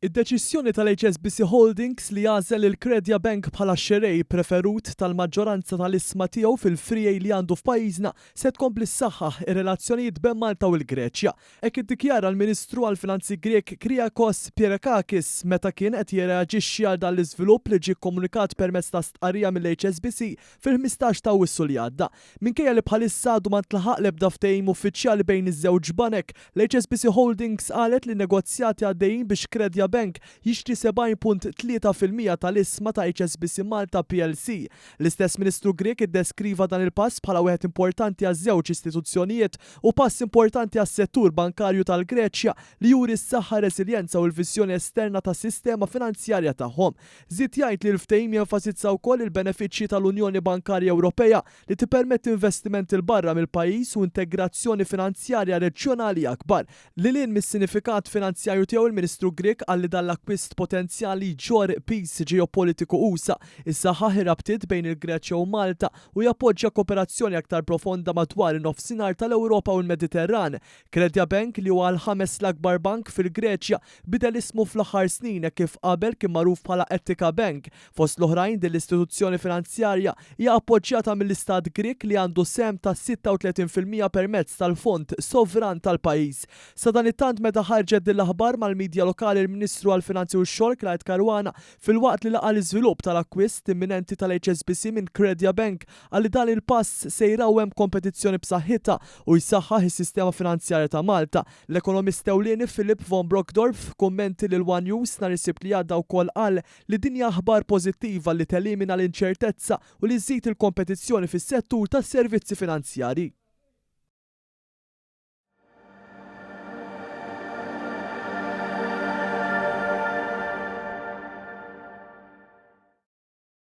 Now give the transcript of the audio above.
Id-deċiżjoni tal-HSBC Holdings li jażel il-Credja Bank bħala xerej preferut tal-maġġoranza tal-isma tiegħu fil-free li għandu f'pajjiżna se tkompli ssaħħaħ ir-relazzjonijiet bejn Malta u l-Greċja. Hekk iddikjara l-Ministru għall-Finanzi Grek Kyriakos Pierakakis meta kien qed jirreaġixxi għal dan l-iżvilupp li ġie kkomunikat permezz ta' stqarrija mill-HSBC fil-15 ta' Awwissu li għadda. Minkejja li bħalissa għadu ma ntlaħaq l-ebda ftehim uffiċjali bejn iż-żewġ banek, l-HSBC Holdings qalet li negozjati għaddejjin biex Credja Bank jixtri 70.3% tal-isma ta' HSBC Malta PLC. L-istess Ministru Grek iddeskriva dan il-pass bħala wieħed importanti għaż-żewġ istituzzjonijiet u pass importanti għas-settur bankarju tal-Greċja li juri s-saħħa, resiljenza u l-viżjoni esterna tas-sistema finanzjarja tagħhom. Żied jgħid li l-ftehim jenfasizza wkoll il-benefiċċji tal-Unjoni Bankarja Ewropea li tippermetti investiment il barra mill-pajjiż u integrazzjoni finanzjarja reġjonali akbar. Lilin mis-sinifikat finanzjarju tiegħu il-Ministru Grek li dan l-akkwist potenzjali ġor pis ġeopolitiku usa issaħħaħ ir-rabtiet bejn il-Greċja u Malta u jappoġġja kooperazzjoni aktar profonda madwar in-nofsinhar tal-Ewropa u l-Mediterran. Credja Bank li huwa l-ħames l-akbar bank fil-Greċja bidel ismu fl-aħħar snin kif qabel kien magħruf bħala Etika Bank. Fost l-oħrajn din l-istituzzjoni finanzjarja hija appoġġjata mill-Istat Grek li għandu sem ta' 36% permezz tal-Fond Sovran tal-pajjiż. Sa dan it-tant meta ħarġet din l-aħbar mal-midja lokali il-Ministru għall-Finanzi u x-Xogħol Clyde Caruana fil-waqt li laqa l-iżvilupp tal-akkwist imminenti tal-HSBC minn Credja Bank għalli dan il-pass se jraw hemm kompetizzjoni b'saħħitha u jsaħħaħ is-sistema finanzjarja ta' Malta. L-ekonomist ewlieni Philip von Brockdorf kummenti lil One News nhar is-Sibt li għadda wkoll qal li din hija aħbar pożittiva li telimina l-inċertezza u li żżid il-kompetizzjoni fis-settur tas-servizzi finanzjarji.